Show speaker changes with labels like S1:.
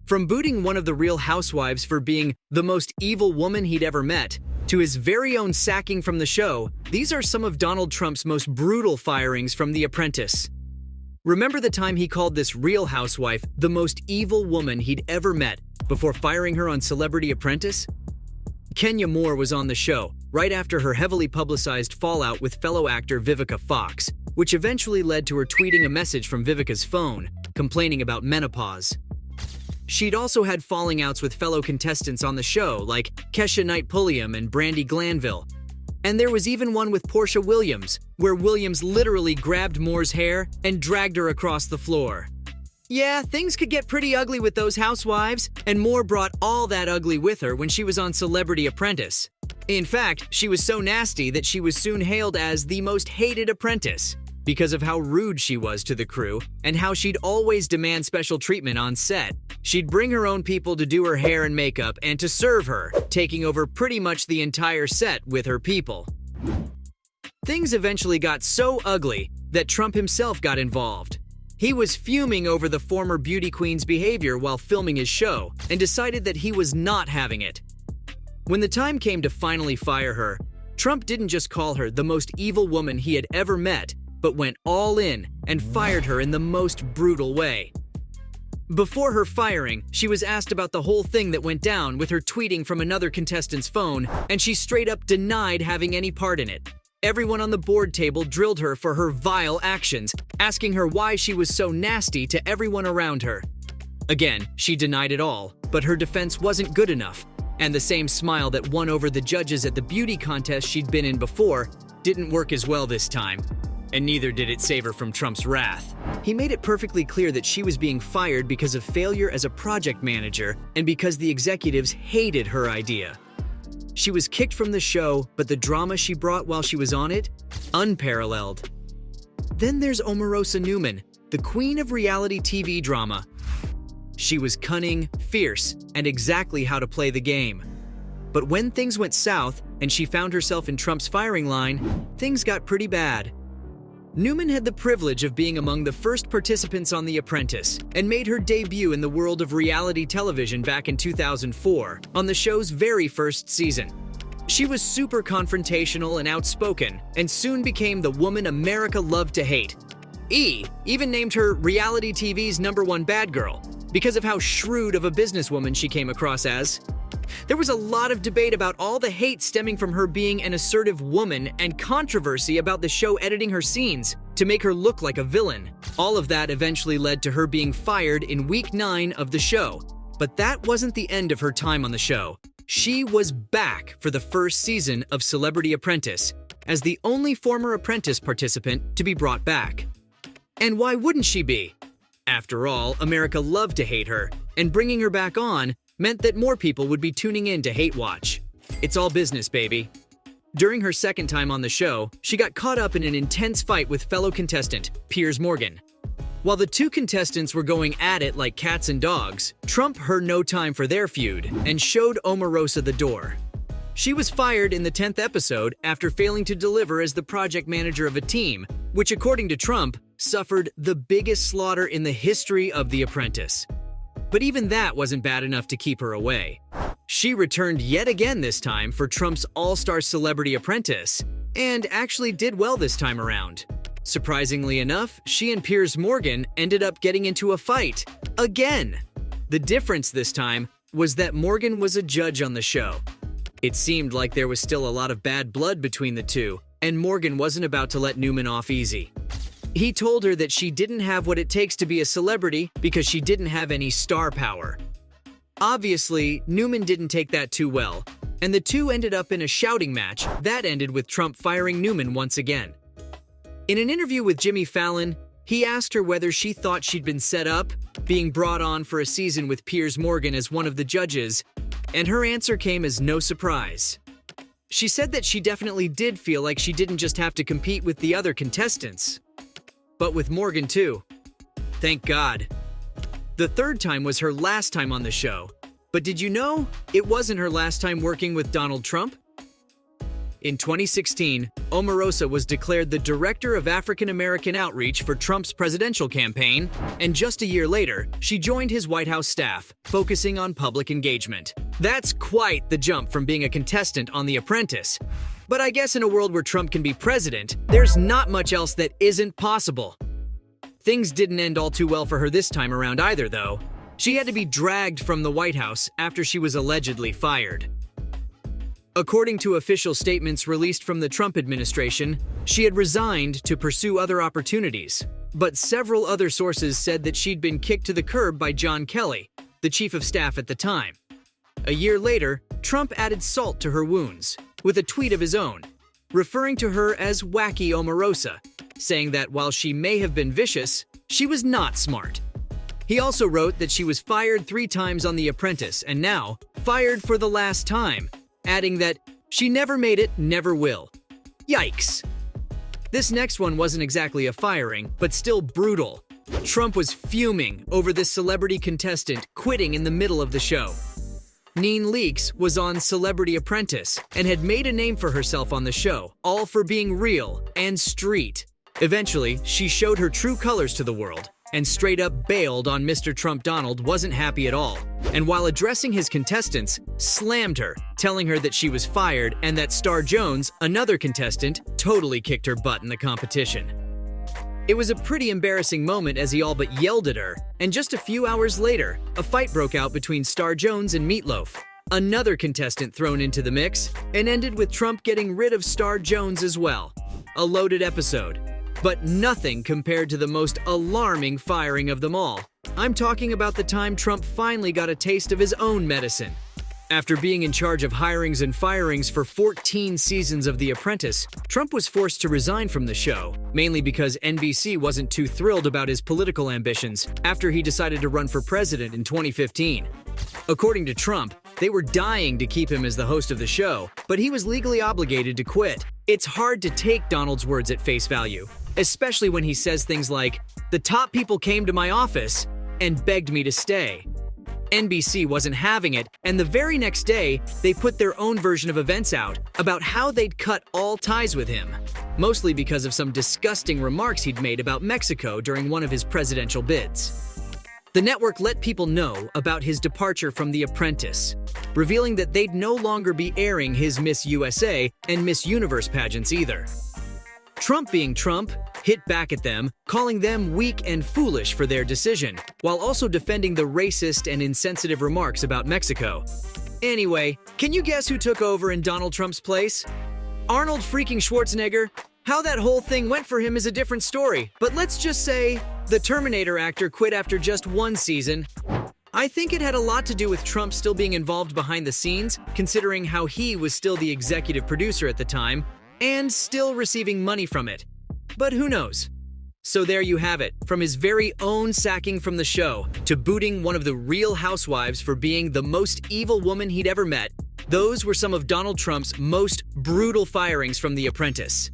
S1: From booting one of the Real Housewives for being the most evil woman he'd ever met, to his very own sacking from the show, these are some of Donald Trump's most brutal firings from The Apprentice. Remember the time he called this Real Housewife the most evil woman he'd ever met before firing her on Celebrity Apprentice? Kenya Moore was on the show right after her heavily publicized fallout with fellow actor Vivica Fox, which eventually led to her tweeting a message from Vivica's phone, complaining about menopause. She'd also had falling outs with fellow contestants on the show like Kesha Knight-Pulliam and Brandi Glanville. And there was even one with Portia Williams, where Williams literally grabbed Moore's hair and dragged her across the floor. Yeah, things could get pretty ugly with those housewives, and Moore brought all that ugly with her when she was on Celebrity Apprentice. In fact, she was so nasty that she was soon hailed as the most hated apprentice because of how rude she was to the crew and how she'd always demand special treatment on set. She'd bring her own people to do her hair and makeup and to serve her, taking over pretty much the entire set with her people. Things eventually got so ugly that Trump himself got involved. He was fuming over the former beauty queen's behavior while filming his show and decided that he was not having it. When the time came to finally fire her, Trump didn't just call her the most evil woman he had ever met, but went all in and fired her in the most brutal way. Before her firing, she was asked about the whole thing that went down with her tweeting from another contestant's phone, and she straight up denied having any part in it. Everyone on the board table drilled her for her vile actions, asking her why she was so nasty to everyone around her. Again, she denied it all, but her defense wasn't good enough, and the same smile that won over the judges at the beauty contest she'd been in before didn't work as well this time. And neither did it save her from Trump's wrath. He made it perfectly clear that she was being fired because of failure as a project manager and because the executives hated her idea. She was kicked from the show, but the drama she brought while she was on it, unparalleled. Then there's Omarosa Newman, the queen of reality TV drama. She was cunning, fierce, and exactly how to play the game. But when things went south and she found herself in Trump's firing line, things got pretty bad. Newman had the privilege of being among the first participants on The Apprentice and made her debut in the world of reality television back in 2004 on the show's very first season. She was super confrontational and outspoken and soon became the woman America loved to hate. E! even named her reality TV's #1 bad girl because of how shrewd of a businesswoman she came across as. There was a lot of debate about all the hate stemming from her being an assertive woman and controversy about the show editing her scenes to make her look like a villain. All of that eventually led to her being fired in week 9 of the show. But that wasn't the end of her time on the show. She was back for the first season of Celebrity Apprentice as the only former Apprentice participant to be brought back. And why wouldn't she be? After all, America loved to hate her, and bringing her back on meant that more people would be tuning in to hate watch. It's all business, baby. During her second time on the show, she got caught up in an intense fight with fellow contestant Piers Morgan. While the two contestants were going at it like cats and dogs, Trump heard no time for their feud and showed Omarosa the door. She was fired in the 10th episode after failing to deliver as the project manager of a team, which according to Trump, suffered the biggest slaughter in the history of The Apprentice. But even that wasn't bad enough to keep her away. She returned yet again this time for Trump's all-star Celebrity Apprentice, and actually did well this time around. Surprisingly enough, she and Piers Morgan ended up getting into a fight. Again! The difference this time was that Morgan was a judge on the show. It seemed like there was still a lot of bad blood between the two, and Morgan wasn't about to let Newman off easy. He told her that she didn't have what it takes to be a celebrity because she didn't have any star power. Obviously, Newman didn't take that too well, and the two ended up in a shouting match that ended with Trump firing Newman once again. In an interview with Jimmy Fallon, he asked her whether she thought she'd been set up, being brought on for a season with Piers Morgan as one of the judges, and her answer came as no surprise. She said that she definitely did feel like she didn't just have to compete with the other contestants, but with Morgan too. Thank God. The third time was her last time on the show. But did you know it wasn't her last time working with Donald Trump? In 2016, Omarosa was declared the Director of African American Outreach for Trump's presidential campaign, and just a year later, she joined his White House staff, focusing on public engagement. That's quite the jump from being a contestant on The Apprentice. But I guess in a world where Trump can be president, there's not much else that isn't possible. Things didn't end all too well for her this time around either, though. She had to be dragged from the White House after she was allegedly fired. According to official statements released from the Trump administration, she had resigned to pursue other opportunities. But several other sources said that she'd been kicked to the curb by John Kelly, the chief of staff at the time. A year later, Trump added salt to her wounds with a tweet of his own, referring to her as Wacky Omarosa, saying that while she may have been vicious, she was not smart. He also wrote that she was fired 3 times on The Apprentice and now fired for the last time, adding that she never made it, never will. Yikes. This next one wasn't exactly a firing, but still brutal. Trump was fuming over this celebrity contestant quitting in the middle of the show. Neen Leakes was on Celebrity Apprentice and had made a name for herself on the show, all for being real and street. Eventually, she showed her true colors to the world and straight up bailed on Mr. Trump. Donald wasn't happy at all, and while addressing his contestants, slammed her, telling her that she was fired and that Star Jones, another contestant, totally kicked her butt in the competition. It was a pretty embarrassing moment as he all but yelled at her, and just a few hours later, a fight broke out between Star Jones and Meatloaf, another contestant thrown into the mix, and ended with Trump getting rid of Star Jones as well. A loaded episode. But nothing compared to the most alarming firing of them all. I'm talking about the time Trump finally got a taste of his own medicine. After being in charge of hirings and firings for 14 seasons of The Apprentice, Trump was forced to resign from the show, mainly because NBC wasn't too thrilled about his political ambitions after he decided to run for president in 2015. According to Trump, they were dying to keep him as the host of the show, but he was legally obligated to quit. It's hard to take Donald's words at face value, especially when he says things like, "The top people came to my office and begged me to stay." NBC wasn't having it, and the very next day, they put their own version of events out about how they'd cut all ties with him, mostly because of some disgusting remarks he'd made about Mexico during one of his presidential bids. The network let people know about his departure from The Apprentice, revealing that they'd no longer be airing his Miss USA and Miss Universe pageants either. Trump, being Trump, hit back at them, calling them weak and foolish for their decision, while also defending the racist and insensitive remarks about Mexico. Anyway, can you guess who took over in Donald Trump's place? Arnold freaking Schwarzenegger. How that whole thing went for him is a different story, but let's just say the Terminator actor quit after just 1 season. I think it had a lot to do with Trump still being involved behind the scenes, considering how he was still the executive producer at the time, and still receiving money from it. But who knows? So there you have it, from his very own sacking from the show, to booting one of the Real Housewives for being the most evil woman he'd ever met. Those were some of Donald Trump's most brutal firings from The Apprentice.